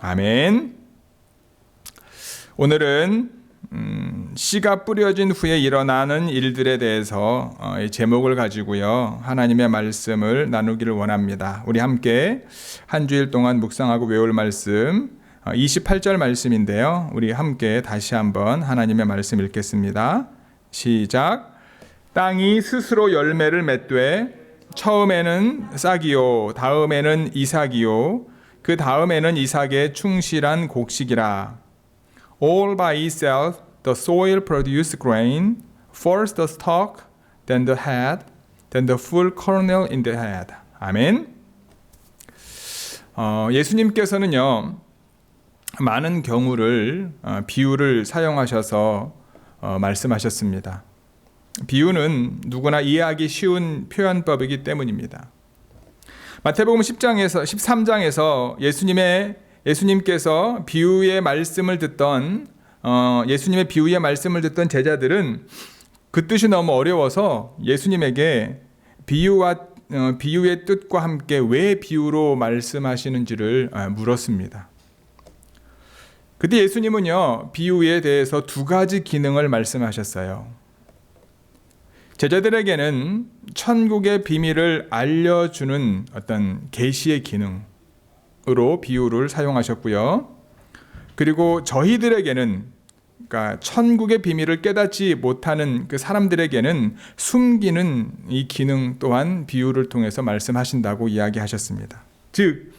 아멘. 오늘은 씨가 뿌려진 후에 일어나는 일들에 대해서 이 제목을 가지고요, 하나님의 말씀을 나누기를 원합니다. 우리 함께 한 주일 동안 묵상하고 외울 말씀 28절 말씀인데요, 우리 함께 다시 한번 하나님의 말씀 읽겠습니다. 시작. 땅이 스스로 열매를 맺되 처음에는 싹이요 다음에는 이삭이요 그 다음에는 이삭의 충실한 곡식이라. All by itself the soil produces grain, first the stalk, then the head, then the full kernel in the head. 아멘. 예수님께서는요, 많은 경우를 비유를 사용하셔서 말씀하셨습니다. 비유는 누구나 이해하기 쉬운 표현법이기 때문입니다. 마태복음 13장에서 예수님께서 비유의 말씀을 듣던 예수님의 비유의 말씀을 듣던 제자들은 그 뜻이 너무 어려워서 예수님에게 비유의 뜻과 함께 왜 비유로 말씀하시는지를 물었습니다. 그때 예수님은요, 비유에 대해서 두 가지 기능을 말씀하셨어요. 제자들에게는 천국의 비밀을 알려주는 어떤 계시의 기능으로 비유를 사용하셨고요. 그리고 저희들에게는, 그러니까 천국의 비밀을 깨닫지 못하는 그 사람들에게는 숨기는 이 기능 또한 비유를 통해서 말씀하신다고 이야기하셨습니다. 즉,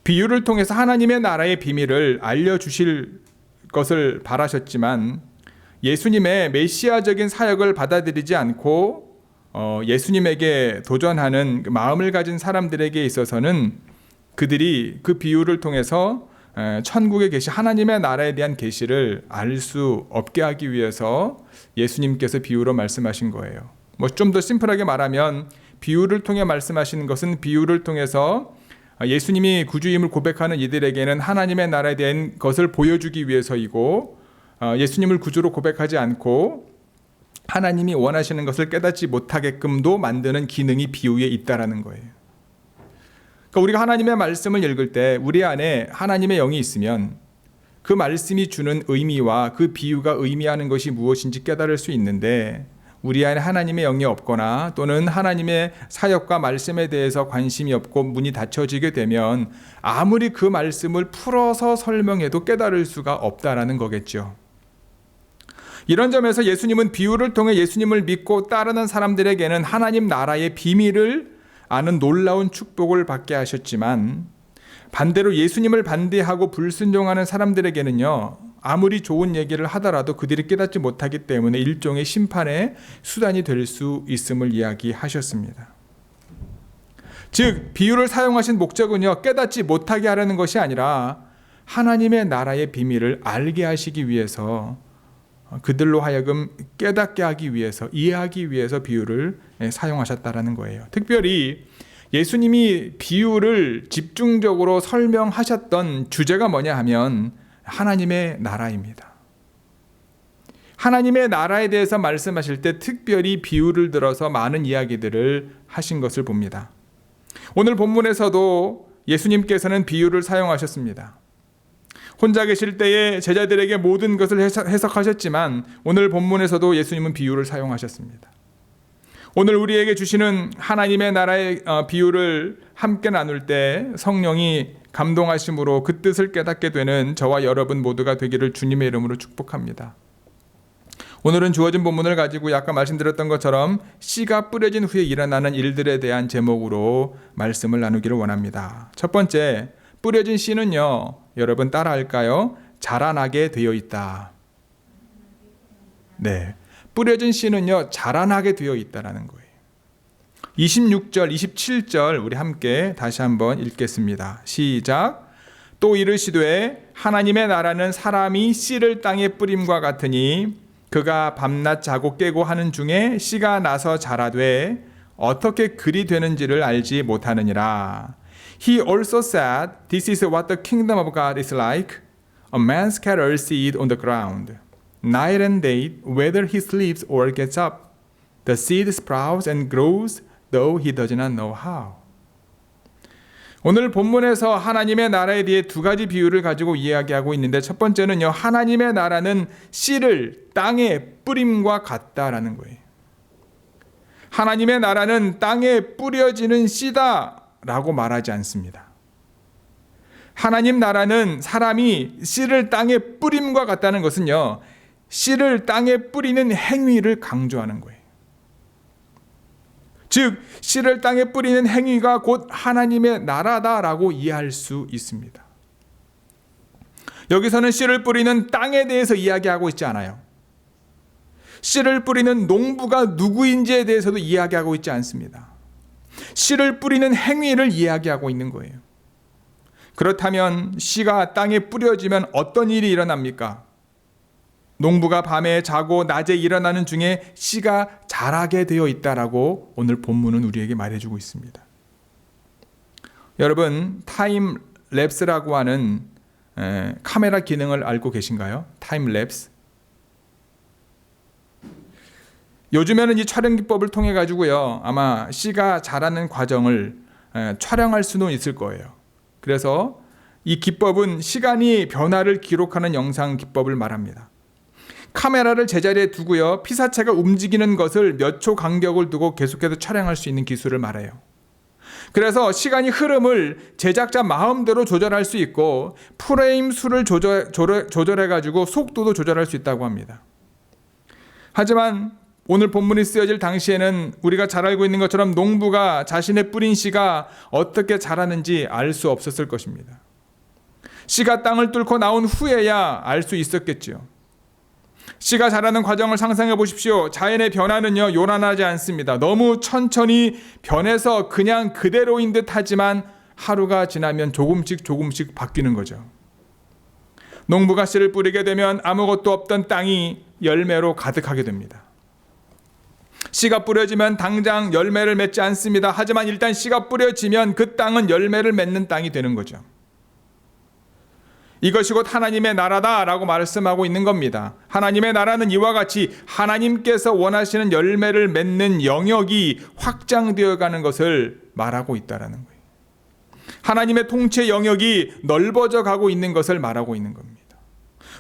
비유를 통해서 하나님의 나라의 비밀을 알려주실 것을 바라셨지만 예수님의 메시아적인 사역을 받아들이지 않고 예수님에게 도전하는 마음을 가진 사람들에게 있어서는 그들이 그 비유를 통해서 천국의 계시, 하나님의 나라에 대한 계시를 알 수 없게 하기 위해서 예수님께서 비유로 말씀하신 거예요. 좀 더 심플하게 말하면 비유를 통해 말씀하시는 것은 비유를 통해서 예수님이 구주임을 고백하는 이들에게는 하나님의 나라에 대한 것을 보여주기 위해서이고, 예수님을 구주로 고백하지 않고 하나님이 원하시는 것을 깨닫지 못하게끔도 만드는 기능이 비유에 있다라는 거예요. 그러니까 우리가 하나님의 말씀을 읽을 때 우리 안에 하나님의 영이 있으면 그 말씀이 주는 의미와 그 비유가 의미하는 것이 무엇인지 깨달을 수 있는데, 우리 안에 하나님의 영이 없거나 또는 하나님의 사역과 말씀에 대해서 관심이 없고 문이 닫혀지게 되면 아무리 그 말씀을 풀어서 설명해도 깨달을 수가 없다라는 거겠죠. 이런 점에서 예수님은 비유를 통해 예수님을 믿고 따르는 사람들에게는 하나님 나라의 비밀을 아는 놀라운 축복을 받게 하셨지만, 반대로 예수님을 반대하고 불순종하는 사람들에게는요, 아무리 좋은 얘기를 하더라도 그들이 깨닫지 못하기 때문에 일종의 심판의 수단이 될 수 있음을 이야기하셨습니다. 즉, 비유를 사용하신 목적은요, 깨닫지 못하게 하려는 것이 아니라 하나님의 나라의 비밀을 알게 하시기 위해서, 그들로 하여금 깨닫게 하기 위해서, 이해하기 위해서 비유를 사용하셨다라는 거예요. 특별히 예수님이 비유를 집중적으로 설명하셨던 주제가 뭐냐 하면 하나님의 나라입니다. 하나님의 나라에 대해서 말씀하실 때 특별히 비유를 들어서 많은 이야기들을 하신 것을 봅니다. 오늘 본문에서도 예수님께서는 비유를 사용하셨습니다. 혼자 계실 때에 제자들에게 모든 것을 해석하셨지만 오늘 본문에서도 예수님은 비유를 사용하셨습니다. 오늘 우리에게 주시는 하나님의 나라의 비유를 함께 나눌 때 성령이 감동하심으로 그 뜻을 깨닫게 되는 저와 여러분 모두가 되기를 주님의 이름으로 축복합니다. 오늘은 주어진 본문을 가지고 아까 말씀드렸던 것처럼 씨가 뿌려진 후에 일어나는 일들에 대한 제목으로 말씀을 나누기를 원합니다. 첫 번째, 뿌려진 씨는요, 여러분 따라할까요? 자라나게 되어 있다. 네, 뿌려진 씨는요, 자라나게 되어 있다라는 거예요. 26절, 27절 우리 함께 다시 한번 읽겠습니다. 시작. 또 이르시되 하나님의 나라는 사람이 씨를 땅에 뿌림과 같으니 그가 밤낮 자고 깨고 하는 중에 씨가 나서 자라되 어떻게 그리 되는지를 알지 못하느니라. He also said, This is what the kingdom of God is like. A man scatters seed on the ground. Night and day, whether he sleeps or gets up, the seed sprouts and grows, though he does not know how. 오늘 본문에서 하나님의 나라에 대해 두 가지 비유를 가지고 이야기하고 있는데, 첫 번째는요, 하나님의 나라는 씨를 땅에 뿌림과 같다라는 거예요. 하나님의 나라는 땅에 뿌려지는 씨다라고 말하지 않습니다. 하나님 나라는 사람이 씨를 땅에 뿌림과 같다는 것은요, 씨를 땅에 뿌리는 행위를 강조하는 거예요. 즉, 씨를 땅에 뿌리는 행위가 곧 하나님의 나라다라고 이해할 수 있습니다. 여기서는 씨를 뿌리는 땅에 대해서 이야기하고 있지 않아요. 씨를 뿌리는 농부가 누구인지에 대해서도 이야기하고 있지 않습니다. 씨를 뿌리는 행위를 이야기하고 있는 거예요. 그렇다면 씨가 땅에 뿌려지면 어떤 일이 일어납니까? 농부가 밤에 자고 낮에 일어나는 중에 씨가 자라게 되어 있다라고 오늘 본문은 우리에게 말해주고 있습니다. 여러분, 타임 랩스라고 하는 카메라 기능을 알고 계신가요? 타임 랩스. 요즘에는 이 촬영 기법을 통해 가지고요, 아마 씨가 자라는 과정을 촬영할 수는 있을 거예요. 그래서 이 기법은 시간이 변화를 기록하는 영상 기법을 말합니다. 카메라를 제자리에 두고요, 피사체가 움직이는 것을 몇 초 간격을 두고 계속해서 촬영할 수 있는 기술을 말해요. 그래서 시간이 흐름을 제작자 마음대로 조절할 수 있고, 프레임 수를 조절해가지고 속도도 조절할 수 있다고 합니다. 하지만 오늘 본문이 쓰여질 당시에는 우리가 잘 알고 있는 것처럼 농부가 자신의 뿌린 씨가 어떻게 자라는지 알 수 없었을 것입니다. 씨가 땅을 뚫고 나온 후에야 알 수 있었겠지요. 씨가 자라는 과정을 상상해 보십시오. 자연의 변화는요, 요란하지 않습니다. 너무 천천히 변해서 그냥 그대로인 듯 하지만 하루가 지나면 조금씩 바뀌는 거죠. 농부가 씨를 뿌리게 되면 아무것도 없던 땅이 열매로 가득하게 됩니다. 씨가 뿌려지면 당장 열매를 맺지 않습니다. 하지만 일단 씨가 뿌려지면 그 땅은 열매를 맺는 땅이 되는 거죠. 이것이 곧 하나님의 나라다라고 말씀하고 있는 겁니다. 하나님의 나라는 이와 같이 하나님께서 원하시는 열매를 맺는 영역이 확장되어 가는 것을 말하고 있다는 거예요. 하나님의 통치 영역이 넓어져 가고 있는 것을 말하고 있는 겁니다.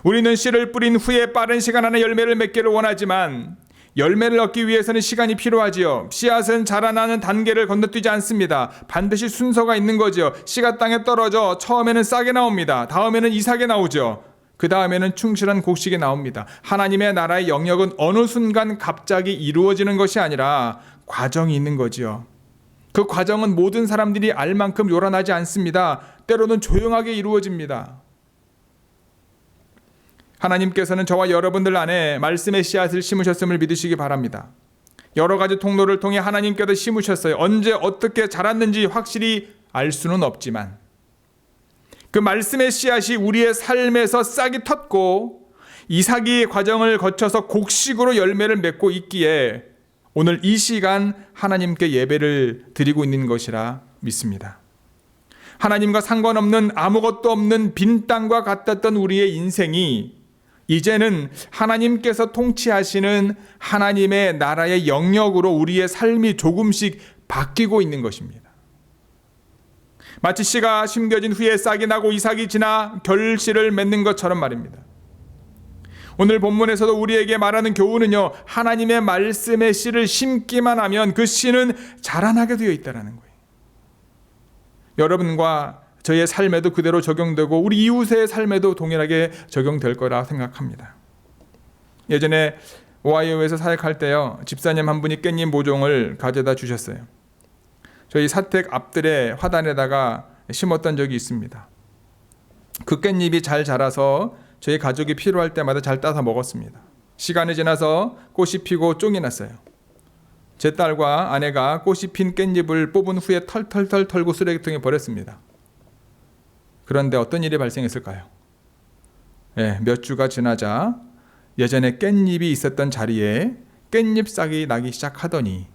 우리는 씨를 뿌린 후에 빠른 시간 안에 열매를 맺기를 원하지만, 열매를 얻기 위해서는 시간이 필요하지요. 씨앗은 자라나는 단계를 건너뛰지 않습니다. 반드시 순서가 있는 거죠. 씨가 땅에 떨어져 처음에는 싹이 나옵니다. 다음에는 이삭이 나오죠. 그 다음에는 충실한 곡식이 나옵니다. 하나님의 나라의 영역은 어느 순간 갑자기 이루어지는 것이 아니라 과정이 있는 거지요. 그 과정은 모든 사람들이 알 만큼 요란하지 않습니다. 때로는 조용하게 이루어집니다. 하나님께서는 저와 여러분들 안에 말씀의 씨앗을 심으셨음을 믿으시기 바랍니다. 여러 가지 통로를 통해 하나님께서 심으셨어요. 언제 어떻게 자랐는지 확실히 알 수는 없지만 그 말씀의 씨앗이 우리의 삶에서 싹이 텄고 이삭이 과정을 거쳐서 곡식으로 열매를 맺고 있기에 오늘 이 시간 하나님께 예배를 드리고 있는 것이라 믿습니다. 하나님과 상관없는 아무것도 없는 빈 땅과 같았던 우리의 인생이 이제는 하나님께서 통치하시는 하나님의 나라의 영역으로 우리의 삶이 조금씩 바뀌고 있는 것입니다. 마치 씨가 심겨진 후에 싹이 나고 이삭이 지나 결실을 맺는 것처럼 말입니다. 오늘 본문에서도 우리에게 말하는 교훈은요, 하나님의 말씀의 씨를 심기만 하면 그 씨는 자라나게 되어 있다는 거예요. 여러분과 저의 삶에도 그대로 적용되고 우리 이웃의 삶에도 동일하게 적용될 거라 생각합니다. 예전에 오하이오에서 사역할 때요, 집사님 한 분이 깻잎 모종을 가져다 주셨어요. 저희 사택 앞들의 화단에다가 심었던 적이 있습니다. 그 깻잎이 잘 자라서 저희 가족이 필요할 때마다 잘 따서 먹었습니다. 시간이 지나서 꽃이 피고 쫑이 났어요. 제 딸과 아내가 꽃이 핀 깻잎을 뽑은 후에 털털털 털고 쓰레기통에 버렸습니다. 그런데 어떤 일이 발생했을까요? 몇 주가 지나자 예전에 깻잎이 있었던 자리에 깻잎 싹이 나기 시작하더니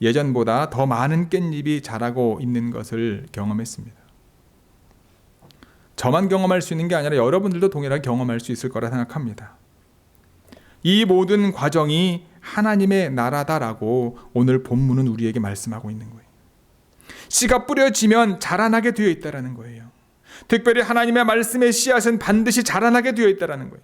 예전보다 더 많은 깻잎이 자라고 있는 것을 경험했습니다. 저만 경험할 수 있는 게 아니라 여러분들도 동일하게 경험할 수 있을 거라 생각합니다. 이 모든 과정이 하나님의 나라다라고 오늘 본문은 우리에게 말씀하고 있는 거예요. 씨가 뿌려지면 자라나게 되어 있다는 거예요. 특별히 하나님의 말씀의 씨앗은 반드시 자라나게 되어 있다는 거예요.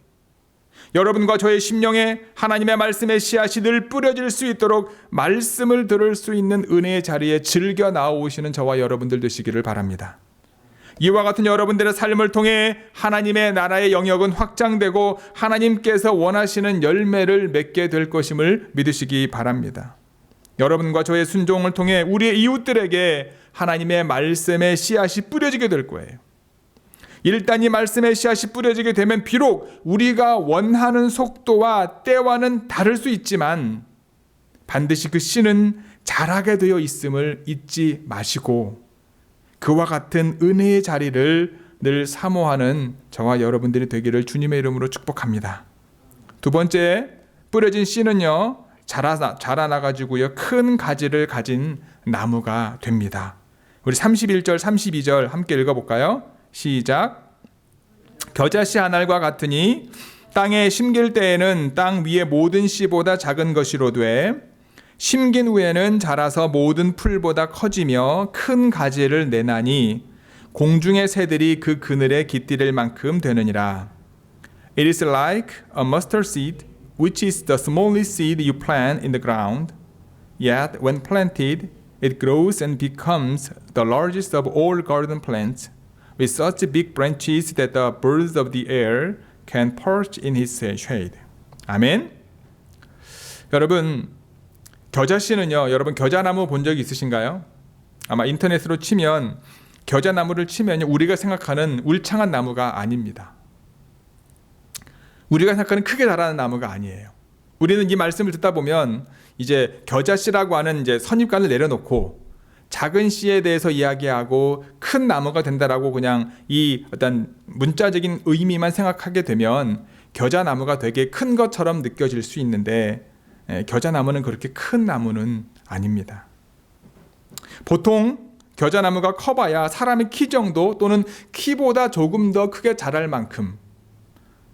여러분과 저의 심령에 하나님의 말씀의 씨앗이 늘 뿌려질 수 있도록 말씀을 들을 수 있는 은혜의 자리에 즐겨 나오시는 저와 여러분들 되시기를 바랍니다. 이와 같은 여러분들의 삶을 통해 하나님의 나라의 영역은 확장되고 하나님께서 원하시는 열매를 맺게 될 것임을 믿으시기 바랍니다. 여러분과 저의 순종을 통해 우리의 이웃들에게 하나님의 말씀의 씨앗이 뿌려지게 될 거예요. 일단 이 말씀의 씨앗이 뿌려지게 되면 비록 우리가 원하는 속도와 때와는 다를 수 있지만 반드시 그 씨는 자라게 되어 있음을 잊지 마시고 그와 같은 은혜의 자리를 늘 사모하는 저와 여러분들이 되기를 주님의 이름으로 축복합니다. 두 번째, 뿌려진 씨는요, 자라나가지고요, 큰 가지를 가진 나무가 됩니다. 우리 31절, 32절 함께 읽어볼까요? 시작. 겨자씨 한 알과 같으니 땅에 심길 때에는 땅 위의 모든 씨보다 작은 것이로되 심긴 후에는 자라서 모든 풀보다 커지며 큰 가지를 내나니 공중의 새들이 그 그늘에 깃들일 만큼 되느니라. It is like a mustard seed, which is the smallest seed you plant in the ground. Yet when planted, it grows and becomes the largest of all garden plants, with such big branches that the birds of the air can perch in his shade. 아멘. 여러분, 겨자씨는요, 여러분 겨자나무 본 적이 있으신가요? 아마 인터넷으로 치면 겨자나무를 치면 우리가 생각하는 울창한 나무가 아닙니다. 우리가 생각하는 크게 자라는 나무가 아니에요. 우리는 이 말씀을 듣다 보면 이제 겨자씨라고 하는 이제 선입관을 내려놓고 작은 씨에 대해서 이야기하고 큰 나무가 된다라고 그냥 이 어떤 문자적인 의미만 생각하게 되면 겨자나무가 되게 큰 것처럼 느껴질 수 있는데 겨자나무는 그렇게 큰 나무는 아닙니다. 보통 겨자나무가 커봐야 사람의 키 정도 또는 키보다 조금 더 크게 자랄 만큼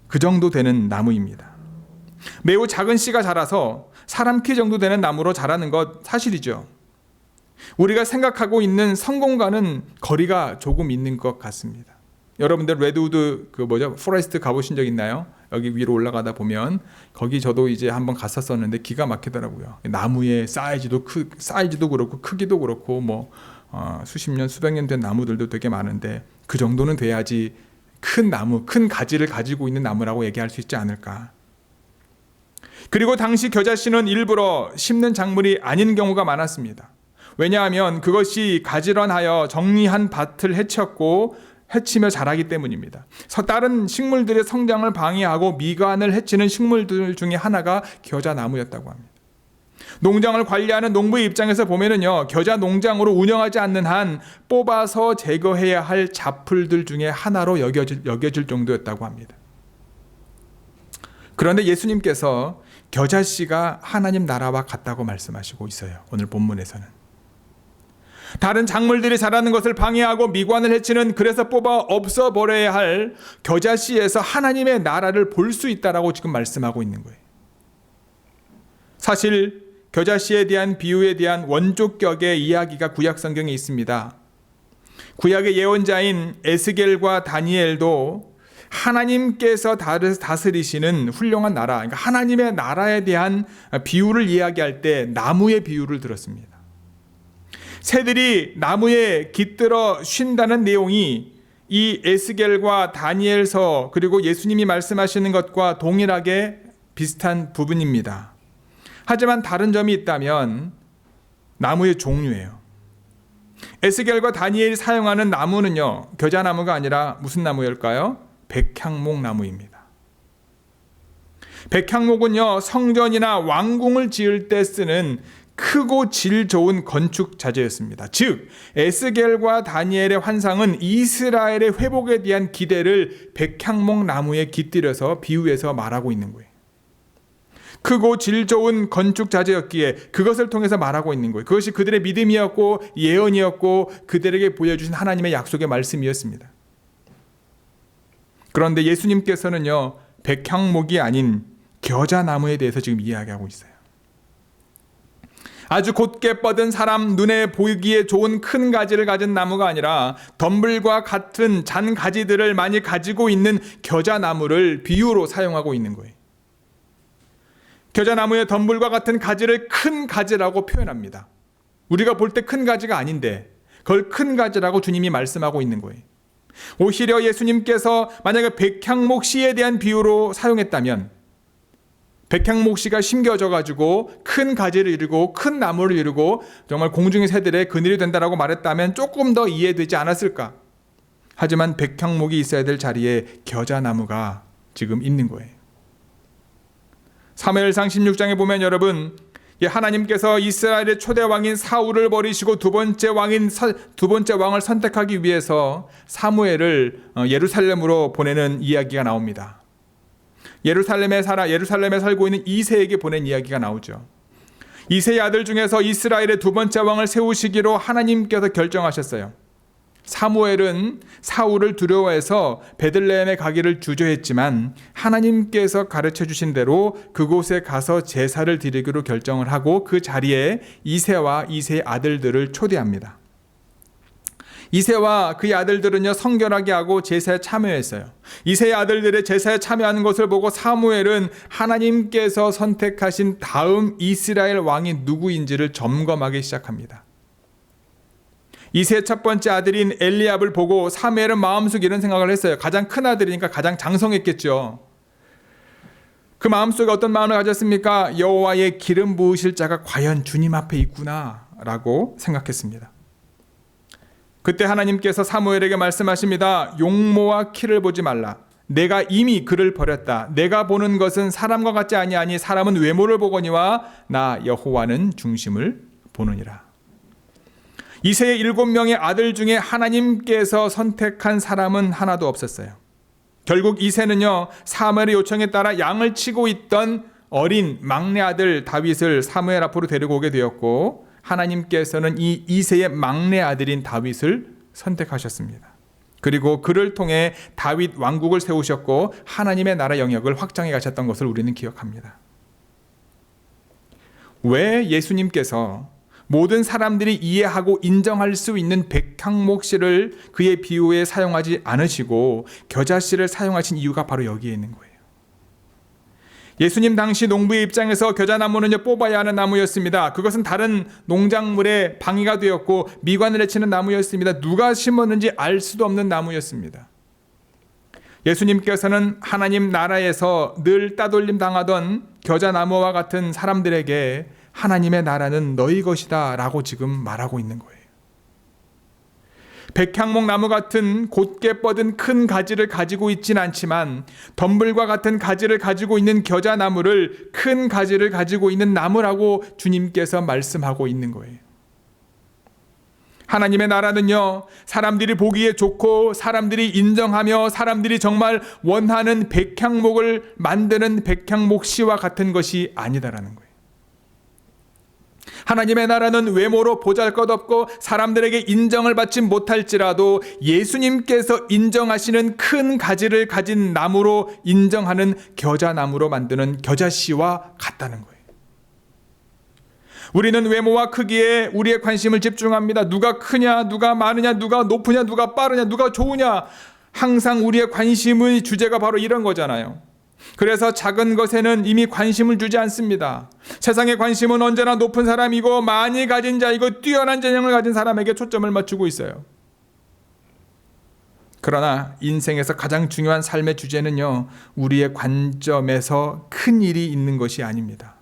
그 정도 되는 나무입니다. 매우 작은 씨가 자라서 사람 키 정도 되는 나무로 자라는 것 사실이죠. 우리가 생각하고 있는 성공과는 거리가 조금 있는 것 같습니다. 여러분들 레드우드 포레스트 가보신 적 있나요? 여기 위로 올라가다 보면 거기 저도 이제 한번 갔었었는데 기가 막히더라고요. 나무의 사이즈도 그렇고 크기도 그렇고 수십 년 수백 년 된 나무들도 되게 많은데 그 정도는 돼야지 큰 나무, 큰 가지를 가지고 있는 나무라고 얘기할 수 있지 않을까. 그리고 당시 겨자씨는 일부러 심는 작물이 아닌 경우가 많았습니다. 왜냐하면 그것이 가지런하여 정리한 밭을 해치며 자라기 때문입니다. 다른 식물들의 성장을 방해하고 미관을 해치는 식물들 중에 하나가 겨자나무였다고 합니다. 농장을 관리하는 농부의 입장에서 보면은요, 겨자 농장으로 운영하지 않는 한 뽑아서 제거해야 할 잡풀들 중에 하나로 여겨질 정도였다고 합니다. 그런데 예수님께서 겨자씨가 하나님 나라와 같다고 말씀하시고 있어요. 오늘 본문에서는. 다른 작물들이 자라는 것을 방해하고 미관을 해치는, 그래서 뽑아 없어버려야 할 겨자씨에서 하나님의 나라를 볼 수 있다라고 지금 말씀하고 있는 거예요. 사실 겨자씨에 대한 비유에 대한 원조격의 이야기가 구약 성경에 있습니다. 구약의 예언자인 에스겔과 다니엘도 하나님께서 다스리시는 훌륭한 나라, 그러니까 하나님의 나라에 대한 비유를 이야기할 때 나무의 비유를 들었습니다. 새들이 나무에 깃들어 쉰다는 내용이 이 에스겔과 다니엘서 그리고 예수님이 말씀하시는 것과 동일하게 비슷한 부분입니다. 하지만 다른 점이 있다면 나무의 종류예요. 에스겔과 다니엘이 사용하는 나무는요, 겨자나무가 아니라 무슨 나무일까요? 백향목 나무입니다. 백향목은요, 성전이나 왕궁을 지을 때 쓰는 크고 질 좋은 건축 자재였습니다. 즉 에스겔과 다니엘의 환상은 이스라엘의 회복에 대한 기대를 백향목 나무에 깃들여서 비유해서 말하고 있는 거예요. 크고 질 좋은 건축 자재였기에 그것을 통해서 말하고 있는 거예요. 그것이 그들의 믿음이었고 예언이었고 그들에게 보여주신 하나님의 약속의 말씀이었습니다. 그런데 예수님께서는요, 백향목이 아닌 겨자나무에 대해서 지금 이야기하고 있어요. 아주 곧게 뻗은 사람 눈에 보이기에 좋은 큰 가지를 가진 나무가 아니라 덤불과 같은 잔 가지들을 많이 가지고 있는 겨자나무를 비유로 사용하고 있는 거예요. 겨자나무의 덤불과 같은 가지를 큰 가지라고 표현합니다. 우리가 볼 때 큰 가지가 아닌데 그걸 큰 가지라고 주님이 말씀하고 있는 거예요. 오히려 예수님께서 만약에 백향목 씨에 대한 비유로 사용했다면, 백향목 씨가 심겨져 가지고 큰 가지를 이루고 큰 나무를 이루고 정말 공중의 새들의 그늘이 된다라고 말했다면 조금 더 이해되지 않았을까? 하지만 백향목이 있어야 될 자리에 겨자나무가 지금 있는 거예요. 사무엘상 16장에 보면 여러분, 하나님께서 이스라엘의 초대 왕인 사울을 버리시고 두 번째 왕을 선택하기 위해서 사무엘을 예루살렘으로 보내는 이야기가 나옵니다. 예루살렘에 살고 있는 이새에게 보낸 이야기가 나오죠. 이새의 아들 중에서 이스라엘의 두 번째 왕을 세우시기로 하나님께서 결정하셨어요. 사무엘은 사울을 두려워해서 베들레헴에 가기를 주저했지만 하나님께서 가르쳐 주신 대로 그곳에 가서 제사를 드리기로 결정을 하고 그 자리에 이새와 이새의 아들들을 초대합니다. 이새와 그의 아들들은요, 성결하게 하고 제사에 참여했어요. 이새의 아들들의 제사에 참여하는 것을 보고 사무엘은 하나님께서 선택하신 다음 이스라엘 왕이 누구인지를 점검하기 시작합니다. 이새의 첫 번째 아들인 엘리압을 보고 사무엘은 마음속에 이런 생각을 했어요. 가장 큰 아들이니까 가장 장성했겠죠. 그 마음속에 어떤 마음을 가졌습니까? 여호와의 기름 부으실 자가 과연 주님 앞에 있구나 라고 생각했습니다. 그때 하나님께서 사무엘에게 말씀하십니다. 용모와 키를 보지 말라. 내가 이미 그를 버렸다. 내가 보는 것은 사람과 같지 아니하니 사람은 외모를 보거니와 나 여호와는 중심을 보느니라. 이새의 7명의 아들 중에 하나님께서 선택한 사람은 하나도 없었어요. 결국 이새는요, 사무엘의 요청에 따라 양을 치고 있던 어린 막내 아들 다윗을 사무엘 앞으로 데리고 오게 되었고, 하나님께서는 이 이새의 막내 아들인 다윗을 선택하셨습니다. 그리고 그를 통해 다윗 왕국을 세우셨고 하나님의 나라 영역을 확장해 가셨던 것을 우리는 기억합니다. 왜 예수님께서 모든 사람들이 이해하고 인정할 수 있는 백향목 씨를 그의 비유에 사용하지 않으시고 겨자 씨를 사용하신 이유가 바로 여기에 있는 거예요. 예수님 당시 농부의 입장에서 겨자나무는 뽑아야 하는 나무였습니다. 그것은 다른 농작물에 방해가 되었고 미관을 해치는 나무였습니다. 누가 심었는지 알 수도 없는 나무였습니다. 예수님께서는 하나님 나라에서 늘 따돌림 당하던 겨자나무와 같은 사람들에게 하나님의 나라는 너희 것이다 라고 지금 말하고 있는 거예요. 백향목 나무 같은 곧게 뻗은 큰 가지를 가지고 있진 않지만 덤불과 같은 가지를 가지고 있는 겨자나무를 큰 가지를 가지고 있는 나무라고 주님께서 말씀하고 있는 거예요. 하나님의 나라는요, 사람들이 보기에 좋고 사람들이 인정하며 사람들이 정말 원하는 백향목을 만드는 백향목 씨와 같은 것이 아니다라는 거예요. 하나님의 나라는 외모로 보잘것없고 사람들에게 인정을 받지 못할지라도 예수님께서 인정하시는 큰 가지를 가진 나무로 인정하는 겨자나무로 만드는 겨자씨와 같다는 거예요. 우리는 외모와 크기에 우리의 관심을 집중합니다. 누가 크냐, 누가 많으냐, 누가 높으냐, 누가 빠르냐, 누가 좋으냐. 항상 우리의 관심의 주제가 바로 이런 거잖아요. 그래서 작은 것에는 이미 관심을 주지 않습니다. 세상의 관심은 언제나 높은 사람이고 많이 가진 자이고 뛰어난 재능을 가진 사람에게 초점을 맞추고 있어요. 그러나 인생에서 가장 중요한 삶의 주제는요, 우리의 관점에서 큰 일이 있는 것이 아닙니다.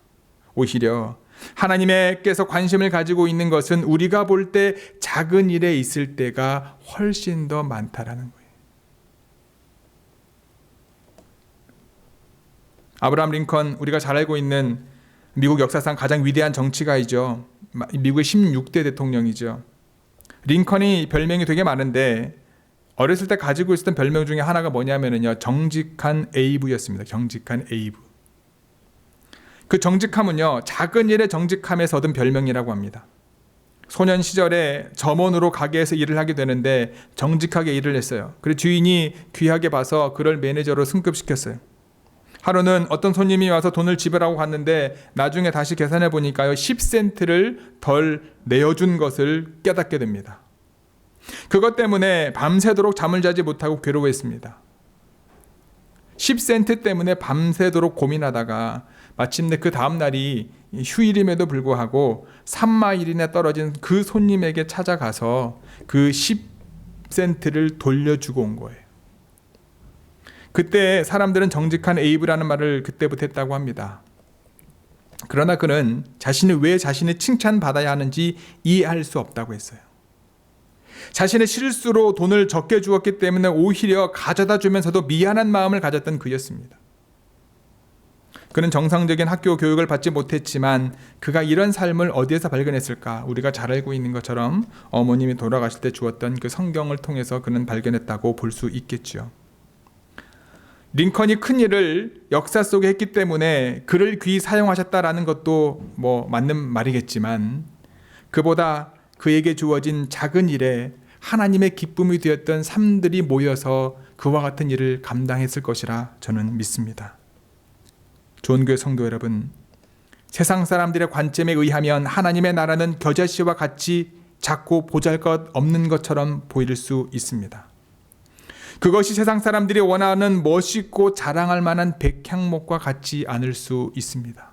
오히려 하나님께서 관심을 가지고 있는 것은 우리가 볼 때 작은 일에 있을 때가 훨씬 더 많다라는 거예요. 아브라함 링컨, 우리가 잘 알고 있는 미국 역사상 가장 위대한 정치가이죠. 미국의 16대 대통령이죠. 링컨이 별명이 되게 많은데 어렸을 때 가지고 있었던 별명 중에 하나가 뭐냐면요, 정직한 에이브였습니다. 정직한 에이브. 그 정직함은요, 작은 일의 정직함에서 얻은 별명이라고 합니다. 소년 시절에 점원으로 가게에서 일을 하게 되는데 정직하게 일을 했어요. 그리고 주인이 귀하게 봐서 그를 매니저로 승급시켰어요. 하루는 어떤 손님이 와서 돈을 지불하고 갔는데 나중에 다시 계산해 보니까요, 10센트를 덜 내어준 것을 깨닫게 됩니다. 그것 때문에 밤새도록 잠을 자지 못하고 괴로워했습니다. 10센트 때문에 밤새도록 고민하다가 마침내 그 다음 날이 휴일임에도 불구하고 3마일이나 떨어진 그 손님에게 찾아가서 그 10센트를 돌려주고 온 거예요. 그때 사람들은 정직한 에이브라는 말을 그때부터 했다고 합니다. 그러나 그는 자신이 왜 자신이 칭찬받아야 하는지 이해할 수 없다고 했어요. 자신의 실수로 돈을 적게 주었기 때문에 오히려 가져다 주면서도 미안한 마음을 가졌던 그였습니다. 그는 정상적인 학교 교육을 받지 못했지만 그가 이런 삶을 어디에서 발견했을까? 우리가 잘 알고 있는 것처럼 어머님이 돌아가실 때 주었던 그 성경을 통해서 그는 발견했다고 볼 수 있겠죠. 링컨이 큰 일을 역사 속에 했기 때문에 그를 귀히 사용하셨다라는 것도 맞는 말이겠지만, 그보다 그에게 주어진 작은 일에 하나님의 기쁨이 되었던 삶들이 모여서 그와 같은 일을 감당했을 것이라 저는 믿습니다. 좋은 교회 성도 여러분, 세상 사람들의 관점에 의하면 하나님의 나라는 겨자씨와 같이 작고 보잘것없는 것처럼 보일 수 있습니다. 그것이 세상 사람들이 원하는 멋있고 자랑할 만한 백향목과 같지 않을 수 있습니다.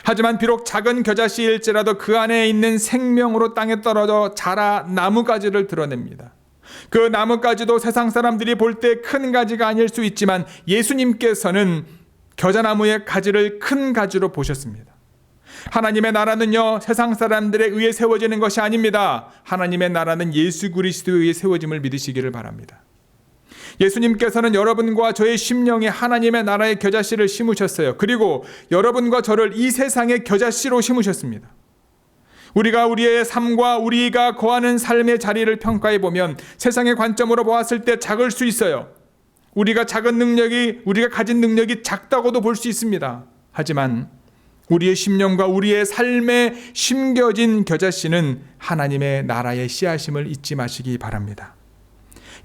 하지만 비록 작은 겨자씨일지라도 그 안에 있는 생명으로 땅에 떨어져 자라 나뭇가지를 드러냅니다. 그 나뭇가지도 세상 사람들이 볼 때 큰 가지가 아닐 수 있지만 예수님께서는 겨자나무의 가지를 큰 가지로 보셨습니다. 하나님의 나라는요, 세상 사람들에 의해 세워지는 것이 아닙니다. 하나님의 나라는 예수 그리스도에 의해 세워짐을 믿으시기를 바랍니다. 예수님께서는 여러분과 저의 심령에 하나님의 나라의 겨자씨를 심으셨어요. 그리고 여러분과 저를 이 세상의 겨자씨로 심으셨습니다. 우리가 우리의 삶과 우리가 거하는 삶의 자리를 평가해 보면 세상의 관점으로 보았을 때 작을 수 있어요. 우리가 가진 능력이 작다고도 볼 수 있습니다. 하지만 우리의 심령과 우리의 삶에 심겨진 겨자씨는 하나님의 나라의 씨앗임을 잊지 마시기 바랍니다.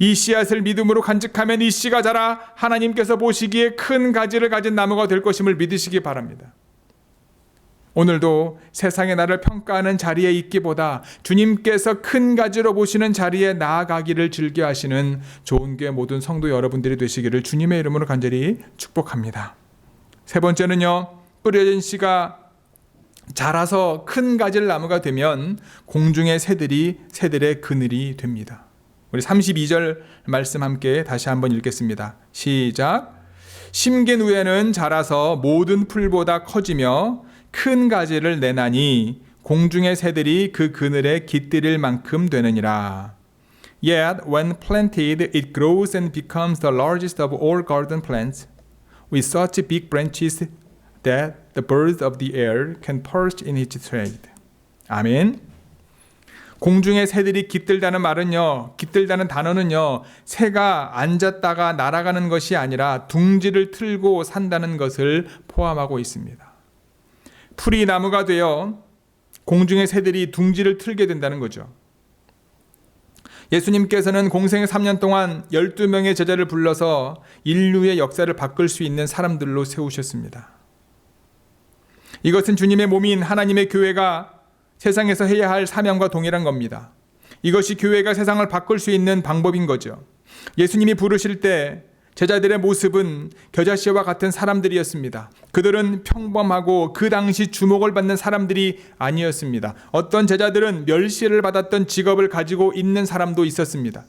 이 씨앗을 믿음으로 간직하면 이 씨가 자라 하나님께서 보시기에 큰 가지를 가진 나무가 될 것임을 믿으시기 바랍니다. 오늘도 세상의 나를 평가하는 자리에 있기보다 주님께서 큰 가지로 보시는 자리에 나아가기를 즐겨하시는 좋은 교회 모든 성도 여러분들이 되시기를 주님의 이름으로 간절히 축복합니다. 세 번째는요, 뿌려진 씨가 자라서 큰 가지를 나무가 되면 공중의 새들의 그늘이 됩니다. 우리 32절 말씀 함께 다시 한번 읽겠습니다. 시작. 심긴 후에는 자라서 모든 풀보다 커지며 큰 가지를 내나니 공중의 새들이 그 그늘에 깃들일 만큼 되느니라. Yet when planted it grows and becomes the largest of all garden plants with such big branches that the birds of the air can perch in its shade. 아멘. 공중의 새들이 깃들다는 말은요, 깃들다는 단어는요, 새가 앉았다가 날아가는 것이 아니라 둥지를 틀고 산다는 것을 포함하고 있습니다. 풀이 나무가 되어 공중의 새들이 둥지를 틀게 된다는 거죠. 예수님께서는 공생의 3년 동안 12명의 제자를 불러서 인류의 역사를 바꿀 수 있는 사람들로 세우셨습니다. 이것은 주님의 몸인 하나님의 교회가 세상에서 해야 할 사명과 동일한 겁니다. 이것이 교회가 세상을 바꿀 수 있는 방법인 거죠. 예수님이 부르실 때 제자들의 모습은 겨자씨와 같은 사람들이었습니다. 그들은 평범하고 그 당시 주목을 받는 사람들이 아니었습니다. 어떤 제자들은 멸시를 받았던 직업을 가지고 있는 사람도 있었습니다.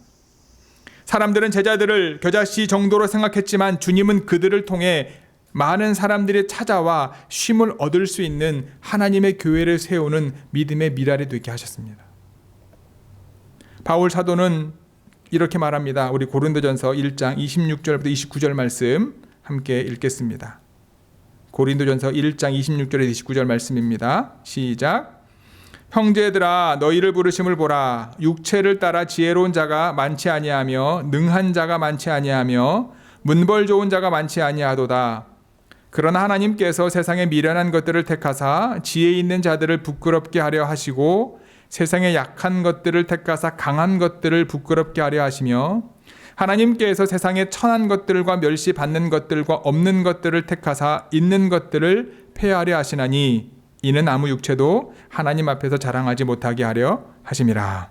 사람들은 제자들을 겨자씨 정도로 생각했지만 주님은 그들을 통해 많은 사람들이 찾아와 쉼을 얻을 수 있는 하나님의 교회를 세우는 믿음의 미랄이 되게 하셨습니다. 바울 사도는 이렇게 말합니다. 우리 고린도전서 1장 26절부터 29절 말씀 함께 읽겠습니다. 고린도전서 1장 26절에서 29절 말씀입니다. 시작. 형제들아 너희를 부르심을 보라. 육체를 따라 지혜로운 자가 많지 아니하며 능한 자가 많지 아니하며 문벌 좋은 자가 많지 아니하도다. 그러나 하나님께서 세상에 미련한 것들을 택하사 지혜 있는 자들을 부끄럽게 하려 하시고 세상에 약한 것들을 택하사 강한 것들을 부끄럽게 하려 하시며 하나님께서 세상에 천한 것들과 멸시받는 것들과 없는 것들을 택하사 있는 것들을 폐하려 하시나니 이는 아무 육체도 하나님 앞에서 자랑하지 못하게 하려 하심이라.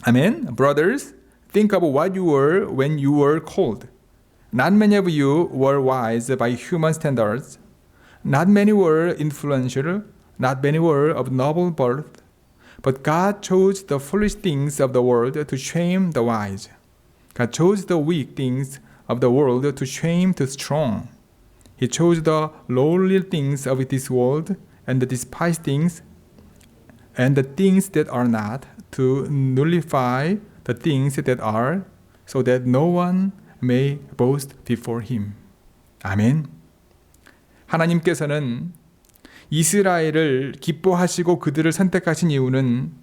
아멘. Brothers, think of what you were when you were called. Not many of you were wise by human standards. Not many were influential. Not many were of noble birth. But God chose the foolish things of the world to shame the wise. God chose the weak things of the world to shame the strong. He chose the lowly things of this world and the despised things and the things that are not to nullify the things that are, so that no one may boast before him. 아멘. 하나님께서는 이스라엘을 기뻐하시고 그들을 선택하신 이유는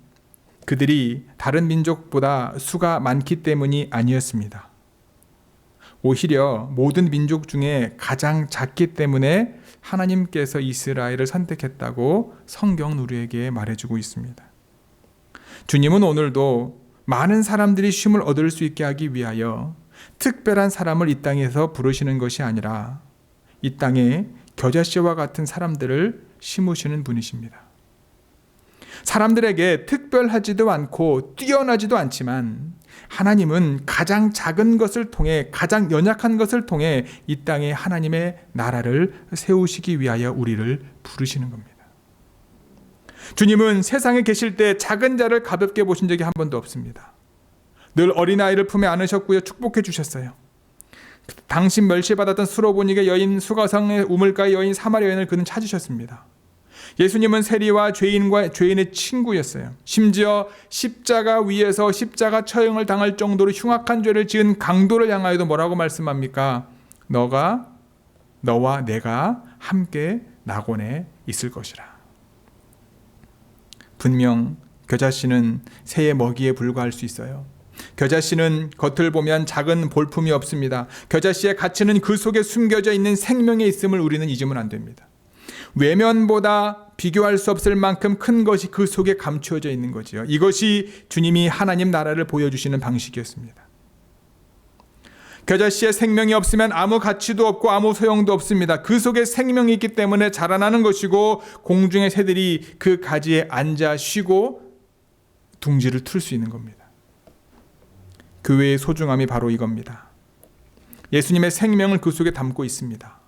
그들이 다른 민족보다 수가 많기 때문이 아니었습니다. 오히려 모든 민족 중에 가장 작기 때문에 하나님께서 이스라엘을 선택했다고 성경은 우리에게 말해주고 있습니다. 주님은 오늘도 많은 사람들이 쉼을 얻을 수 있게 하기 위하여 특별한 사람을 이 땅에서 부르시는 것이 아니라 이 땅에 겨자씨와 같은 사람들을 심으시는 분이십니다. 사람들에게 특별하지도 않고 뛰어나지도 않지만 하나님은 가장 작은 것을 통해, 가장 연약한 것을 통해 이 땅에 하나님의 나라를 세우시기 위하여 우리를 부르시는 겁니다. 주님은 세상에 계실 때 작은 자를 가볍게 보신 적이 한 번도 없습니다. 늘 어린아이를 품에 안으셨고요, 축복해 주셨어요. 당신 멸시받았던 수로보니게 여인, 수가성의 우물가의 여인, 사마리아 여인을 그는 찾으셨습니다. 예수님은 세리와 죄인의 친구였어요. 심지어 십자가 위에서 십자가 처형을 당할 정도로 흉악한 죄를 지은 강도를 향하여도 뭐라고 말씀합니까? 너와 내가 함께 낙원에 있을 것이라. 분명 겨자씨는 새의 먹이에 불과할 수 있어요. 겨자씨는 겉을 보면 작은 볼품이 없습니다. 겨자씨의 가치는 그 속에 숨겨져 있는 생명에 있음을 우리는 잊으면 안 됩니다. 외면보다 비교할 수 없을 만큼 큰 것이 그 속에 감추어져 있는 거지요. 이것이 주님이 하나님 나라를 보여주시는 방식이었습니다. 겨자씨의 생명이 없으면 아무 가치도 없고 아무 소용도 없습니다. 그 속에 생명이 있기 때문에 자라나는 것이고 공중의 새들이 그 가지에 앉아 쉬고 둥지를 틀 수 있는 겁니다. 교회의 소중함이 바로 이겁니다. 예수님의 생명을 그 속에 담고 있습니다.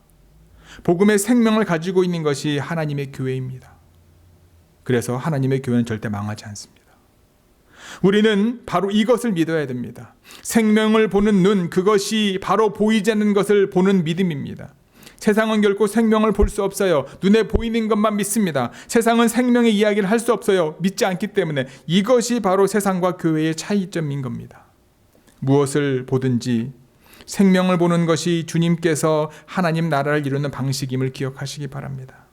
복음의 생명을 가지고 있는 것이 하나님의 교회입니다. 그래서 하나님의 교회는 절대 망하지 않습니다. 우리는 바로 이것을 믿어야 됩니다. 생명을 보는 눈, 그것이 바로 보이지 않는 것을 보는 믿음입니다. 세상은 결코 생명을 볼 수 없어요. 눈에 보이는 것만 믿습니다. 세상은 생명의 이야기를 할 수 없어요. 믿지 않기 때문에. 이것이 바로 세상과 교회의 차이점인 겁니다. 무엇을 보든지 생명을 보는 것이 주님께서 하나님 나라를 이루는 방식임을 기억하시기 바랍니다.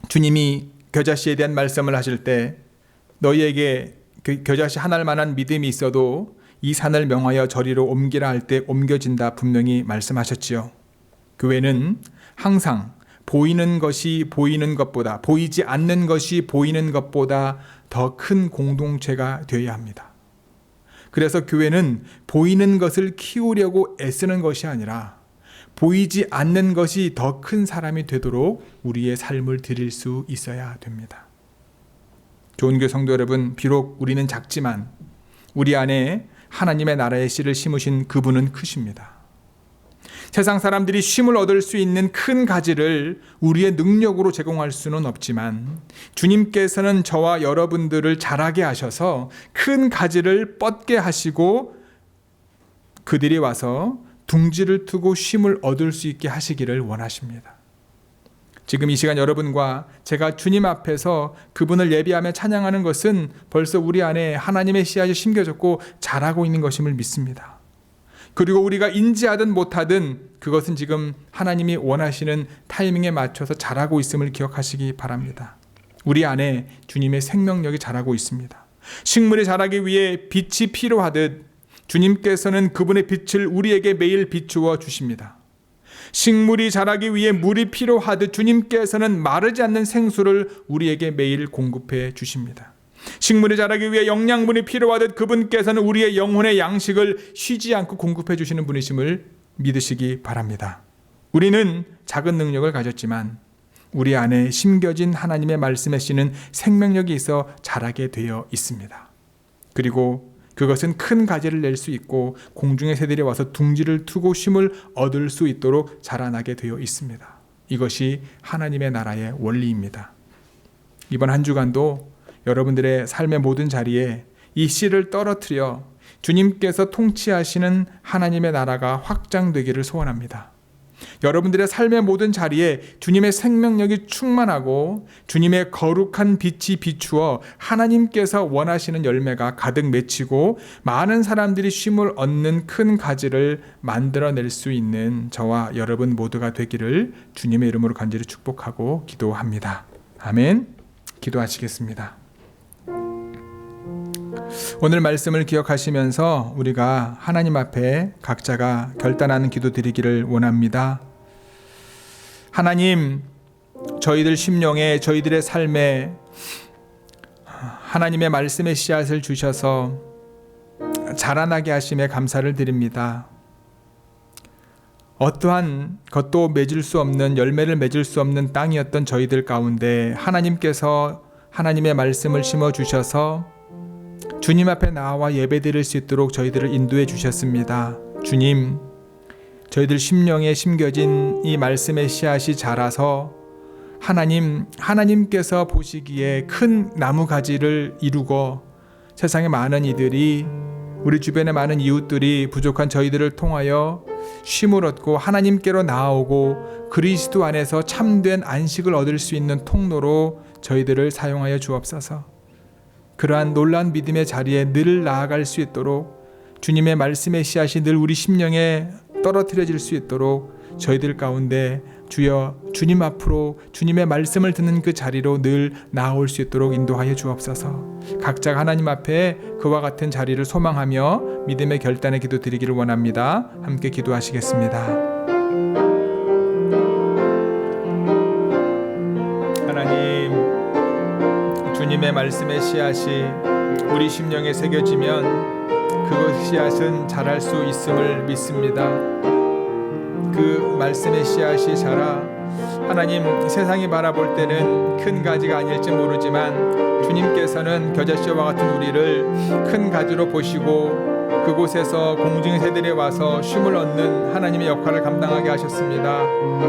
주님이 겨자씨에 대한 말씀을 하실 때 너희에게 그 겨자씨 하나일 만한 믿음이 있어도 이 산을 명하여 저리로 옮기라 할 때 옮겨진다 분명히 말씀하셨지요. 교회는 항상 보이는 것이 보이는 것보다, 보이지 않는 것이 보이는 것보다 더 큰 공동체가 되어야 합니다. 그래서 교회는 보이는 것을 키우려고 애쓰는 것이 아니라 보이지 않는 것이 더 큰 사람이 되도록 우리의 삶을 드릴 수 있어야 됩니다. 좋은 교회 성도 여러분, 비록 우리는 작지만 우리 안에 하나님의 나라의 씨를 심으신 그분은 크십니다. 세상 사람들이 쉼을 얻을 수 있는 큰 가지를 우리의 능력으로 제공할 수는 없지만 주님께서는 저와 여러분들을 자라게 하셔서 큰 가지를 뻗게 하시고 그들이 와서 둥지를 트고 쉼을 얻을 수 있게 하시기를 원하십니다. 지금 이 시간 여러분과 제가 주님 앞에서 그분을 예비하며 찬양하는 것은 벌써 우리 안에 하나님의 씨앗이 심겨졌고 자라고 있는 것임을 믿습니다. 그리고 우리가 인지하든 못하든 그것은 지금 하나님이 원하시는 타이밍에 맞춰서 자라고 있음을 기억하시기 바랍니다. 우리 안에 주님의 생명력이 자라고 있습니다. 식물이 자라기 위해 빛이 필요하듯 주님께서는 그분의 빛을 우리에게 매일 비추어 주십니다. 식물이 자라기 위해 물이 필요하듯 주님께서는 마르지 않는 생수를 우리에게 매일 공급해 주십니다. 식물이 자라기 위해 영양분이 필요하듯 그분께서는 우리의 영혼의 양식을 쉬지 않고 공급해 주시는 분이심을 믿으시기 바랍니다. 우리는 작은 능력을 가졌지만 우리 안에 심겨진 하나님의 말씀에 씨는 생명력이 있어 자라게 되어 있습니다. 그리고 그것은 큰 가지를 낼 수 있고 공중의 새들이 와서 둥지를 트고 쉼을 얻을 수 있도록 자라나게 되어 있습니다. 이것이 하나님의 나라의 원리입니다. 이번 한 주간도 여러분들의 삶의 모든 자리에 이 씨를 떨어뜨려 주님께서 통치하시는 하나님의 나라가 확장되기를 소원합니다. 여러분들의 삶의 모든 자리에 주님의 생명력이 충만하고 주님의 거룩한 빛이 비추어 하나님께서 원하시는 열매가 가득 맺히고 많은 사람들이 쉼을 얻는 큰 가지를 만들어낼 수 있는 저와 여러분 모두가 되기를 주님의 이름으로 간절히 축복하고 기도합니다. 아멘. 기도하시겠습니다. 오늘 말씀을 기억하시면서 우리가 하나님 앞에 각자가 결단하는 기도 드리기를 원합니다. 하나님, 저희들 심령에, 저희들의 삶에 하나님의 말씀의 씨앗을 주셔서 자라나게 하심에 감사를 드립니다. 어떠한 것도 맺을 수 없는, 열매를 맺을 수 없는 땅이었던 저희들 가운데 하나님께서 하나님의 말씀을 심어주셔서 주님 앞에 나와 예배드릴 수 있도록 저희들을 인도해 주셨습니다. 주님, 저희들 심령에 심겨진 이 말씀의 씨앗이 자라서 하나님께서 보시기에 큰 나무 가지를 이루고 세상의 많은 이들이, 우리 주변의 많은 이웃들이 부족한 저희들을 통하여 쉼을 얻고 하나님께로 나아오고 그리스도 안에서 참된 안식을 얻을 수 있는 통로로 저희들을 사용하여 주옵소서. 그러한 놀라운 믿음의 자리에 늘 나아갈 수 있도록 주님의 말씀의 씨앗이 늘 우리 심령에 떨어뜨려질 수 있도록 저희들 가운데 주여 주님 앞으로 주님의 말씀을 듣는 그 자리로 늘 나아올 수 있도록 인도하여 주옵소서. 각자가 하나님 앞에 그와 같은 자리를 소망하며 믿음의 결단의 기도 드리기를 원합니다. 함께 기도하시겠습니다. 하나님, 주님의 말씀의 씨앗이 우리 심령에 새겨지면 그 씨앗은 자랄 수 있음을 믿습니다. 그 말씀의 씨앗이 자라 하나님, 세상이 바라볼 때는 큰 가지가 아닐지 모르지만 주님께서는 겨자씨와 같은 우리를 큰 가지로 보시고 그곳에서 공중의 새들이 와서 쉼을 얻는 하나님의 역할을 감당하게 하셨습니다.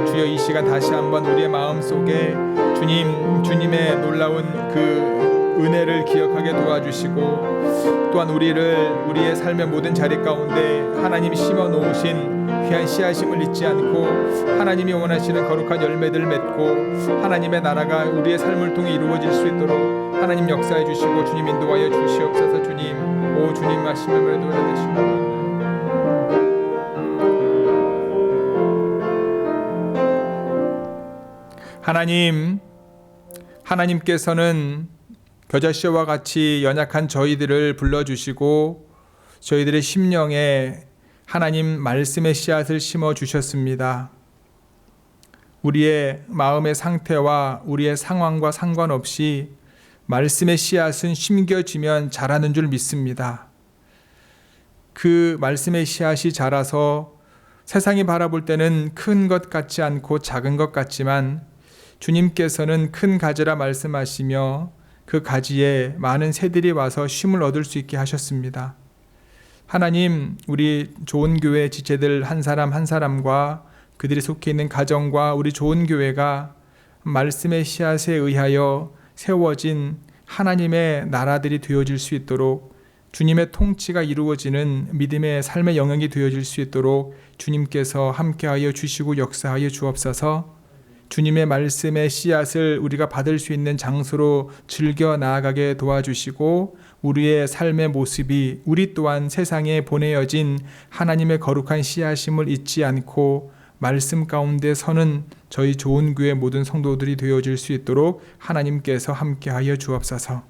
주여, 이 시간 다시 한번 우리의 마음속에 주님의 놀라운 그 은혜를 기억하게 도와주시고 또한 우리의 삶의 모든 자리 가운데 하나님이 심어 놓으신 귀한 씨앗임을 잊지 않고 하나님이 원하시는 거룩한 열매들을 맺고 하나님의 나라가 우리의 삶을 통해 이루어질 수 있도록 하나님 역사해 주시고 주님 인도하여 주시옵소서. 주님, 오 주님 말씀을 도와주시고 하나님께서는 겨자씨와 같이 연약한 저희들을 불러주시고 저희들의 심령에 하나님 말씀의 씨앗을 심어주셨습니다. 우리의 마음의 상태와 우리의 상황과 상관없이 말씀의 씨앗은 심겨지면 자라는 줄 믿습니다. 그 말씀의 씨앗이 자라서 세상이 바라볼 때는 큰 것 같지 않고 작은 것 같지만 주님께서는 큰 가지라 말씀하시며 그 가지에 많은 새들이 와서 쉼을 얻을 수 있게 하셨습니다. 하나님, 우리 좋은 교회 지체들 한 사람 한 사람과 그들이 속해 있는 가정과 우리 좋은 교회가 말씀의 씨앗에 의하여 세워진 하나님의 나라들이 되어질 수 있도록 주님의 통치가 이루어지는 믿음의 삶의 영역이 되어질 수 있도록 주님께서 함께하여 주시고 역사하여 주옵소서. 주님의 말씀의 씨앗을 우리가 받을 수 있는 장소로 즐겨 나아가게 도와주시고 우리의 삶의 모습이 우리 또한 세상에 보내어진 하나님의 거룩한 씨앗임을 잊지 않고 말씀 가운데 서는 저희 좋은 교회 모든 성도들이 되어질 수 있도록 하나님께서 함께하여 주옵소서.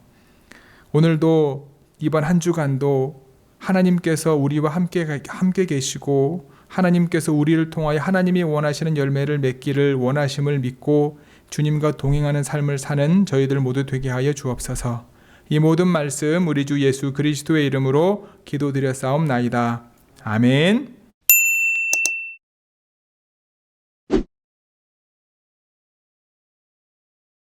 오늘도 이번 한 주간도 하나님께서 우리와 함께 계시고 하나님께서 우리를 통하여 하나님이 원하시는 열매를 맺기를 원하심을 믿고 주님과 동행하는 삶을 사는 저희들 모두 되게 하여 주옵소서. 이 모든 말씀 우리 주 예수 그리스도의 이름으로 기도드렸사옵나이다. 아멘.